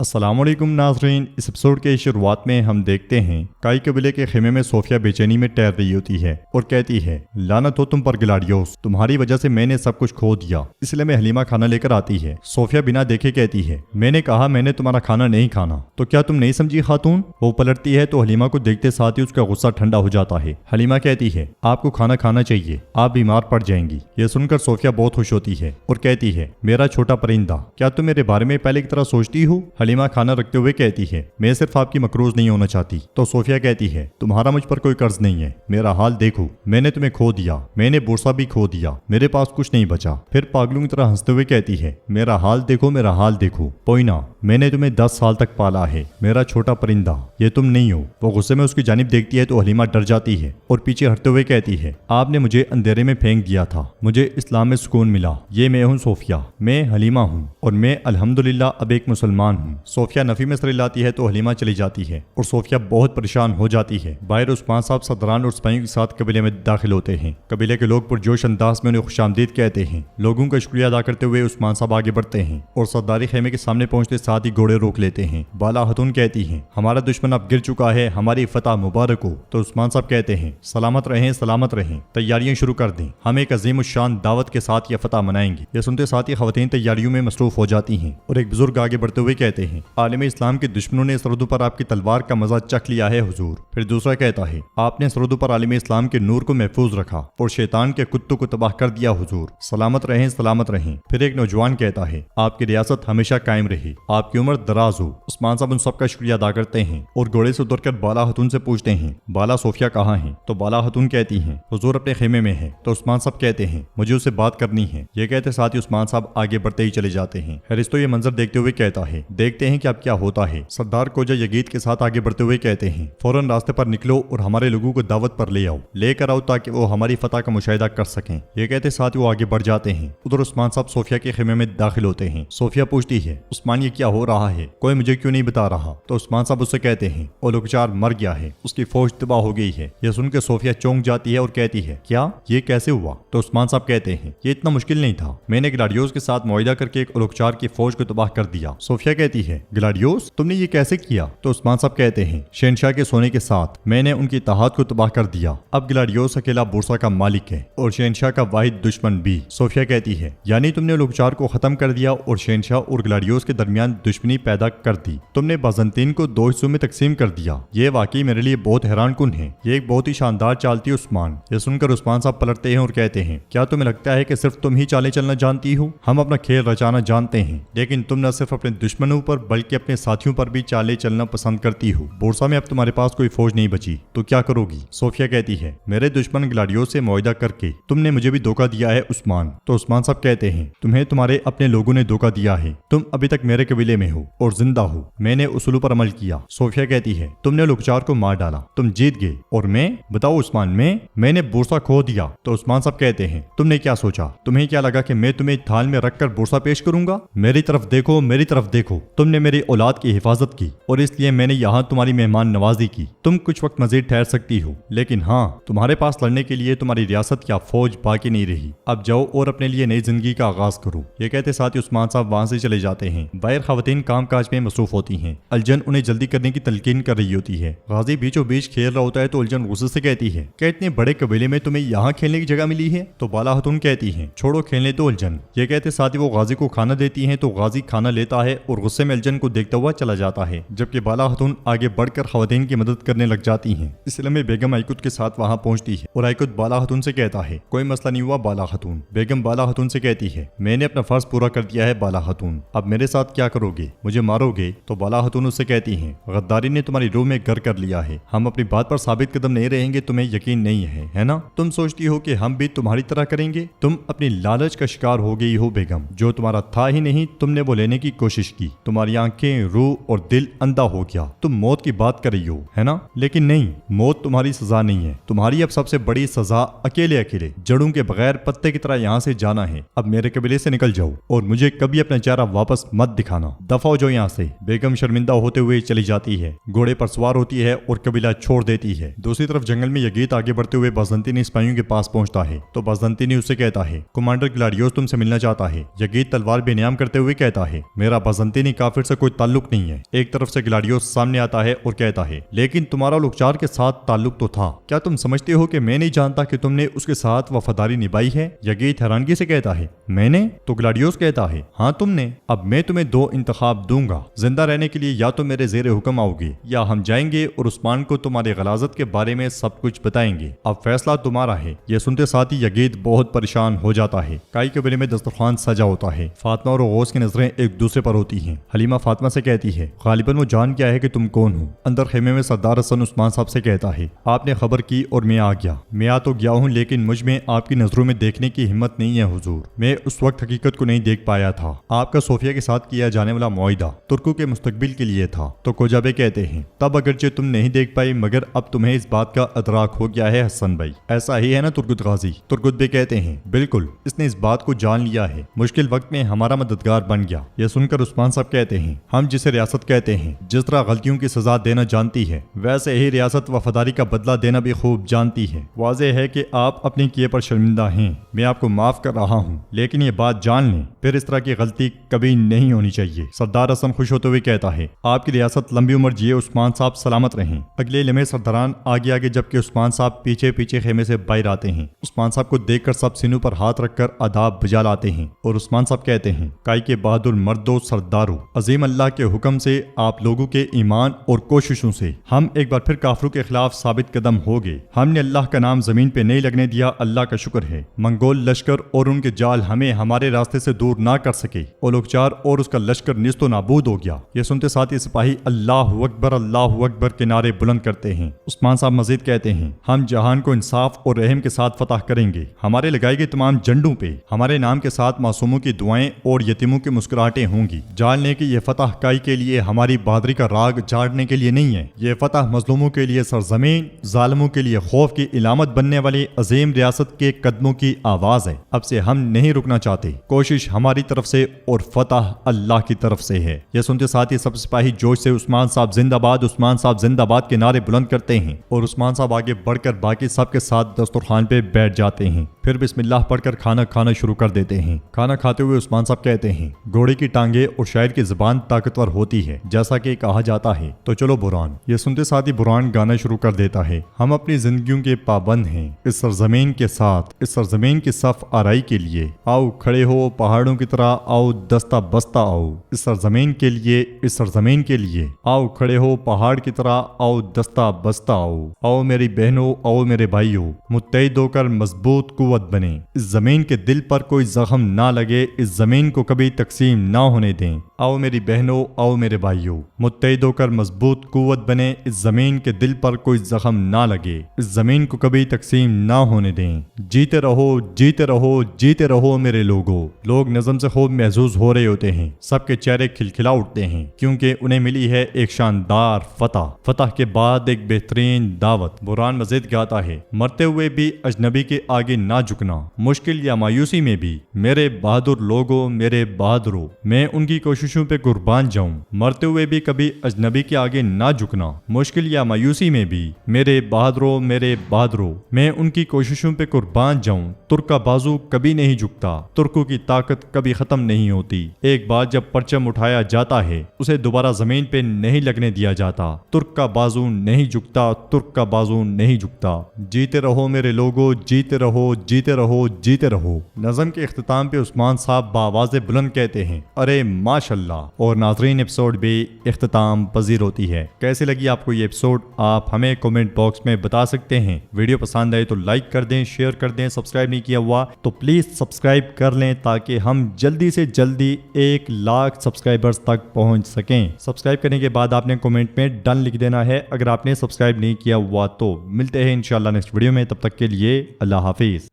अस्सलाम वालेकुम नाज़रीन। इस एपिसोड के शुरुआत में हम देखते हैं काई कबीले के खेमे में सोफिया बेचैनी में टहर रही होती है और कहती है, लानत हो तुम पर गिलाडियोस, तुम्हारी वजह से मैंने सब कुछ खो दिया। इसलिए में हलीमा खाना लेकर आती है। सोफिया बिना देखे कहती है, मैंने कहा मैंने तुम्हारा खाना नहीं खाना, तो क्या तुम नहीं समझी खातून। वो पलटती है तो हलीमा को देखते साथ ही उसका गुस्सा ठंडा हो जाता है। हलीमा कहती है, आपको खाना खाना चाहिए, आप बीमार पड़ जाएंगी। ये सुनकर सोफिया बहुत खुश होती है और कहती है, मेरा छोटा परिंदा, क्या तुम मेरे बारे में पहले की तरह सोचती हो। हलीमा खाना रखते हुए कहती है, मैं सिर्फ आपकी मकरूज नहीं होना चाहती। तो सोफिया कहती है, तुम्हारा मुझ पर कोई कर्ज नहीं है, मेरा हाल देखो, मैंने तुम्हें खो दिया, मैंने बोरसा भी खो दिया, मेरे पास कुछ नहीं बचा। फिर पागलों की तरह हंसते हुए कहती है, मेरा हाल देखो, मेरा हाल देखो, पोइना, मैंने तुम्हें 10 साल तक पाला है, मेरा छोटा परिंदा, ये तुम नहीं हो। वो गुस्से में उसकी जानिब देखती है तो हलीमा डर जाती है और पीछे हटते हुए कहती है, आपने मुझे अंधेरे में फेंक दिया था, मुझे इस्लाम में सुकून मिला। ये मैं हूँ सोफिया, मैं हलीमा हूँ और मैं अल्हम्दुलिल्लाह अब एक मुसलमान हूँ। सोफिया नफी में सर लाती है तो हलीमा चली जाती है और सोफिया बहुत परेशान हो जाती है। बाहर उस्मान साहब सरदारान और सिपाहियों के साथ कबीले में दाखिल होते हैं। कबीले के लोग पुरजोश अंदाज में उन्हें खुशामदीद कहते हैं। लोगों का शुक्रिया अदा करते हुए उस्मान साहब आगे बढ़ते हैं और सरदारी खेमे के सामने पहुंचते साथ ही घोड़े रोक लेते हैं। बाला खतून कहती हैं, हमारा दुश्मन अब गिर चुका है, हमारी फतह मुबारक हो। तो उस्मान साहब कहते हैं, सलामत रहें, सलामत रहें, तैयारियां शुरू कर दें, हम एक अजीम शान दावत के साथ यह फतह मनाएंगे। यह सुनते साथ ही खवातीन तैयारियों में मसरूफ हो जाती हैं और एक बुजुर्ग आगे बढ़ते हुए कहते हैं, आलिम इस्लाम के दुश्मनों ने सरहदों पर आपकी तलवार का मजा चख लिया है हुजूर। फिर दूसरा कहता है, आपने सरहदों पर आलिम इस्लाम के नूर को महफूज रखा और शैतान के कुत्तों को तबाह कर दिया हुजूर, सलामत रहें, सलामत रहें। फिर एक नौजवान कहता है, आपकी रियासत हमेशा कायम रहे, आपकी उम्र दराज हो। उस्मान साहब उन सबका शुक्रिया अदा करते हैं और घोड़े से उतरकर बाला खतून से पूछते हैं, बाला सोफिया कहाँ है। तो बाला खतून कहती हैं, हुजूर अपने खेमे में है। तो उस्मान साहब कहते हैं, मुझे उससे बात करनी है। ये कहते साथ ही उस्मान साहब आगे बढ़ते ही चले जाते हैं। हरिस्तो ये मंजर देखते हुए कहता है, देखते हैं कि अब क्या होता है। सरदार कोजा यगीद के साथ आगे बढ़ते हुए कहते हैं, फौरन रास्ते पर निकलो और हमारे लोगों को दावत पर ले आओ, लेकर आओ ताकि वो हमारी फतह का मुशाहिदा कर सकें। ये कहते साथ ही वो आगे बढ़ जाते हैं। उधर उस्मान साहब सोफिया के खेमे में दाखिल होते हैं। सोफिया पूछती है, उस्मान ये क्या हो रहा है, कोई मुझे क्यों नहीं बता रहा। तो उस्मान साहब उससे कहते हैं, ओलुकचार मर गया है, उसकी फौज तबाह हो गई है। यह सुनकर सोफिया चौंक जाती है और कहती है, क्या ये कैसे हुआ। तो उस्मान साहब कहते हैं, ये इतना मुश्किल नहीं था, मैंने ग्लाडियोस के साथ मुआहिदा करके एक ओलुकचार की फौज को तबाह कर दिया। सोफिया कहती है, ग्लाडियोस, तुमने ये कैसे किया। तो उस्मान साहब कहते हैं, शहनशाह के सोने के साथ मैंने उनकी इत्तेहाद को तबाह कर दिया। अब ग्लाडियोस अकेला बोरसा का मालिक है और शहनशाह का वाहिद दुश्मन भी। सोफिया कहती है, यानी तुमने ओलुकचार को खत्म कर दिया और शहनशाह और ग्लाडियोस के दरमियान दुश्मनी पैदा कर दी। तुमने बाज़ंतीन को 2 हिस्सों में तकसीम कर दिया। ये वाकई मेरे लिए बहुत हैरान कुन है। ये एक बहुत ही शानदार चाल थी उस्मान। ये सुनकर उस्मान साहब पलटते हैं और कहते हैं, क्या तुम्हें लगता है कि सिर्फ तुम ही चालें चलना जानती हो। हम अपना खेल रचाना जानते हैं, लेकिन तुम न सिर्फ अपने दुश्मनों पर बल्कि अपने साथियों पर भी चालें चलना पसंद करती हो। बोरसा में अब तुम्हारे पास कोई फौज नहीं बची, तो क्या करोगी। सोफिया कहती है, मेरे दुश्मन ग्लाडियोस से मुआहिदा करके तुमने मुझे भी धोखा दिया है उस्मान। तो उस्मान साहब कहते हैं, तुम्हें तुम्हारे अपने लोगों ने धोखा दिया है, तुम अभी तक मेरे कबीले में हो और जिंदा हो, मैंने उसूलों पर अमल किया। सोफिया कहती है, तुमने लोकचार को मार डाला, तुम जीत गए और मैं, बताओ उस्मान, मैंने बोरसा खो दिया। तो उस्मान साहब कहते हैं, तुमने क्या सोचा, तुम्हें क्या लगा कि मैं तुम्हें थाल में रखकर बोरसा पेश करूंगा। मेरी तरफ देखो, मेरी तरफ देखो, तुमने मेरी औलाद की हिफाजत की और इसलिए मैंने यहाँ तुम्हारी मेहमान नवाजी की। तुम कुछ वक्त मजीद ठहर सकती हो, लेकिन हाँ, तुम्हारे पास लड़ने के लिए तुम्हारी रियासत या फौज बाकी नहीं रही। अब जाओ और अपने लिए नई जिंदगी का आगाज करो। ये कहते साथ ही उस्मान साहब वहां से चले जाते हैं। बाहर खवातीन काम काज में मसरूफ होती हैं। अलजन उन्हें जल्दी करने की तलकीन कर रही होती है। गाजी बीचों बीच खेल रहा होता है तो अलजन गुस्से से कहती है, क्या इतने बड़े कबीले में तुम्हें यहाँ खेलने की जगह मिली है। तो बाला खतून कहती है, छोड़ो खेलने तो अलजन। ये कहते साथ ही वो गाजी को खाना देती है तो गाजी खाना लेता है और गुस्से में अलजन को देखता हुआ चला जाता है, जबकि बाला खतून आगे बढ़कर खवातीन की मदद करने लग जाती हैं। इसलिए में बेगम आइकुत के साथ वहां पहुंचती है और आइकुत बाला खतून से कहता है, कोई मसला नहीं हुआ बाला खतून। बेगम बाला खतून से कहती है, मैंने अपना फर्ज पूरा कर दिया है बाला खतून, अब मेरे साथ क्या करोगे, मुझे मारोगे। तो बाला खतून उससे कहती हैं, गद्दारी ने तुम्हारी रूह में घर कर लिया है, हम अपनी बात पर साबित कदम नहीं रहेंगे, तुम्हें यकीन नहीं है ना। तुम सोचती हो कि हम भी तुम्हारी तरह करेंगे, तुम अपनी लालच का शिकार हो गई हो बेगम, जो तुम्हारा था ही नहीं तुमने वो लेने की कोशिश की, तुम्हारी आंखें, रूह और दिल अंधा हो गया, तुम मौत की बात कर रही हो, है ना। लेकिन नहीं, मौत तुम्हारी सजा नहीं है, तुम्हारी अब सबसे बड़ी सजा अकेले अकेले जड़ों के बगैर पत्ते की तरह यहाँ से जाना है। अब मेरे कबीले से निकल जाओ और मुझे कभी अपना चेहरा वापस मत दिखाना, दफा हो जाओ यहाँ से। बेगम शर्मिंदा होते हुए चली जाती है, घोड़े पर सवार होती है और कबीला छोड़ देती है। दूसरी तरफ जंगल में यगीत आगे बढ़ते हुए बाज़ंतीनी सिपाहियों के पास पहुंचता है तो बाज़ंतीनी उससे कहता है, कमांडर ग्लाडियोस तुमसे मिलना चाहता है। यगीत तलवार बेनियाम करते हुए कहता है, मेरा बाज़ंतीनी کافر سے کوئی تعلق نہیں ہے۔ ایک طرف سے گلاڈیوس سامنے آتا ہے اور کہتا ہے لیکن تمہارا لوکچار کے ساتھ تعلق تو تھا، کیا تم سمجھتے ہو کہ میں نہیں جانتا کہ تم نے اس کے ساتھ وفاداری نبھائی ہے؟ یگیت حیرانگی سے کہتا ہے میں نے؟ تو گلاڈیوس کہتا ہے ہاں تم نے۔ اب میں تمہیں دو انتخاب دوں گا، زندہ رہنے کے لیے یا تو میرے زیر حکم آؤ گے یا ہم جائیں گے اور عثمان کو تمہارے غلاظت کے بارے میں سب کچھ بتائیں گے، اب فیصلہ تمہارا ہے۔ یہ سنتے ساتھ ہی یگیت بہت پریشان ہو جاتا ہے۔ کائی قبیلے میں دسترخوان سجا ہوتا ہے، فاطمہ اور غوث کی نظریں ایک دوسرے پر ہوتی ہیں۔ حلیمہ فاطمہ سے کہتی ہے غالباً وہ جان گیا ہے کہ تم کون ہو۔ اندر خیمے میں سردار حسن عثمان صاحب سے کہتا ہے آپ نے خبر کی اور میں آ گیا، میں آ تو گیا ہوں لیکن مجھ میں آپ کی نظروں میں دیکھنے کی ہمت نہیں ہے حضور، میں اس وقت حقیقت کو نہیں دیکھ پایا تھا۔ آپ کا صوفیہ کے ساتھ کیا جانے والا معاہدہ ترکوں کے مستقبل کے لیے تھا۔ تو کوجابے کہتے ہیں تب اگرچہ تم نہیں دیکھ پائی مگر اب تمہیں اس بات کا ادراک ہو گیا ہے حسن بھائی، ایسا ہی ہے نا ترگت غازی؟ ترگت بے کہتے ہیں بالکل، اس نے اس بات کو جان لیا ہے، مشکل وقت میں ہمارا مددگار بن گیا۔ یہ سن کر عثمان صاحب کہتے ہیں ہم جسے ریاست کہتے ہیں جس طرح غلطیوں کی سزا دینا جانتی ہے ویسے ہی ریاست وفاداری کا بدلہ دینا بھی خوب جانتی ہے۔ واضح ہے کہ آپ اپنے کیے پر شرمندہ ہیں، میں آپ کو معاف کر رہا ہوں لیکن یہ بات جان لیں پھر اس طرح کی غلطی کبھی نہیں ہونی چاہیے۔ سردار حسن خوش ہوتے ہوئے کہتا ہے آپ کی ریاست لمبی عمر جیے عثمان صاحب، سلامت رہیں۔ اگلے لمحے سرداران آگے آگے جبکہ عثمان صاحب پیچھے پیچھے خیمے سے باہر آتے ہیں۔ عثمان صاحب کو دیکھ کر سب سینوں پر ہاتھ رکھ کر آداب بجا لاتے ہیں اور عثمان صاحب کہتے ہیں کائی کے بہادر مردو سردارو، عظیم اللہ کے حکم سے آپ لوگوں کے ایمان اور کوششوں سے ہم ایک بار پھر کافروں کے خلاف ثابت قدم ہو گئے۔ ہم نے اللہ کا نام زمین پہ نہیں لگنے دیا، اللہ کا شکر ہے۔ منگول لشکر اور ان کے جال ہمیں ہمارے راستے سے دور نہ کر سکے، اولوکچار اور اس کا لشکر نیست و نابود ہو گیا۔ یہ سنتے ساتھ ہی سپاہی اللہ اکبر کے نعرے بلند کرتے ہیں۔ عثمان صاحب مزید کہتے ہیں ہم جہان کو انصاف اور رحم کے ساتھ فتح کریں گے، ہمارے لگائے گئے تمام جنڈوں پہ ہمارے نام کے ساتھ معصوموں کی دعائیں اور یتیموں کی مسکراہٹیں ہوں گی۔ جان لیں کہ یہ فتح کائی کے لیے ہماری بہادری کا راگ جھاڑنے کے لیے نہیں ہے، یہ فتح مظلوموں کے لیے سرزمین، ظالموں کے لیے خوف کی علامت بننے والی عظیم ریاست کے قدموں کی آواز ہے۔ اب سے ہم نہیں رکنا چاہتے، کوشش ہماری طرف سے اور فتح اللہ کی طرف سے ہے۔ یہ سنتے ساتھ ہی سب سپاہی جوش سے عثمان صاحب زندہ باد، عثمان صاحب زندہ باد کے نعرے بلند کرتے ہیں اور عثمان صاحب آگے بڑھ کر باقی سب کے ساتھ دسترخوان پہ بیٹھ جاتے ہیں، پھر بسم اللہ پڑھ کر کھانا کھانا شروع کر دیتے ہیں۔ کھانا کھاتے ہوئے عثمان صاحب کہتے ہیں گھوڑے کی ٹانگیں اور شاعر کی زبان طاقتور ہوتی ہے جیسا کہ کہا جاتا ہے، تو چلو بران۔ یہ سنتے ساتھ ہی بران گانا شروع کر دیتا ہے ہم اپنی زندگیوں کے پابند ہیں اس سرزمین کے ساتھ، اس سرزمین کی صف آرائی کے لیے آؤ کھڑے ہو پہاڑوں کی طرح، آؤ دستہ بستہ آؤ اس سرزمین کے لیے، اس سرزمین کے لیے آؤ کھڑے ہو پہاڑ کی طرح، آؤ دستہ بستہ آؤ، آؤ میری بہنوں، آؤ میرے بھائیوں، متحد ہو کر مضبوط قوت بنے، اس زمین کے دل پر کوئی زخم نہ لگے، اس زمین کو کبھی تقسیم نہ ہونے دیں۔ آؤ میری بہنوں، آؤ میرے بھائیوں، متحد ہو کر مضبوط قوت بنے، اس زمین کے دل پر کوئی زخم نہ لگے، اس زمین کو کبھی تقسیم نہ ہونے دیں۔ جیتے رہو جیتے رہو جیتے رہو میرے لوگوں۔ لوگ نظم سے خوب محظوظ ہو رہے ہوتے ہیں، سب کے چہرے کھلکھلا اٹھتے ہیں کیونکہ انہیں ملی ہے ایک شاندار فتح کے بعد ایک بہترین دعوت۔ بران مزید گاتا ہے مرتے ہوئے بھی اجنبی کے آگے نہ جھکنا، مشکل یا مایوسی میں بھی میرے بہادر لوگوں، میرے بہادروں، میں ان کی کوششوں پہ قربان جاؤں۔ مرتے ہوئے بھی کبھی اجنبی کے آگے نہ جھکنا، مشکل یا مایوسی میں بھی میرے بہادروں، میرے بہادروں، میں ان کی کوششوں پہ قربان جاؤں۔ ترک کا بازو کبھی نہیں جھکتا، ترکوں کی طاقت کبھی ختم نہیں ہوتی۔ ایک بار جب پرچم اٹھایا جاتا ہے اسے دوبارہ زمین پہ نہیں لگنے دیا جاتا۔ ترک کا بازو نہیں جھکتا، ترک کا بازو نہیں جھکتا۔ جیتے رہو میرے لوگوں، جیتے رہو جیتے رہو جیتے رہو۔ نظم کے اختتام پہ عثمان صاحب بآواز بلند کہتے ہیں ارے ماشاءاللہ، اور ناظرین ایپیسوڈ بھی اختتام پذیر ہوتی ہے۔ کیسے لگی آپ کو یہ ایپیسوڈ آپ ہمیں کومنٹ باکس میں بتا سکتے ہیں۔ ویڈیو پسند آئے تو لائک کر دیں، شیئر کر دیں، سبسکرائب نہیں کیا ہوا تو پلیز سبسکرائب کر لیں تاکہ ہم جلدی سے جلدی 1 لاکھ سبسکرائبرز تک پہنچ سکیں۔ سبسکرائب کرنے کے بعد آپ نے کومنٹ میں ڈن لکھ دینا ہے اگر آپ نے سبسکرائب نہیں کیا ہوا تو۔ ملتے ہیں انشاءاللہ نیکسٹ ویڈیو میں، تب تک کے لیے اللہ حافظ۔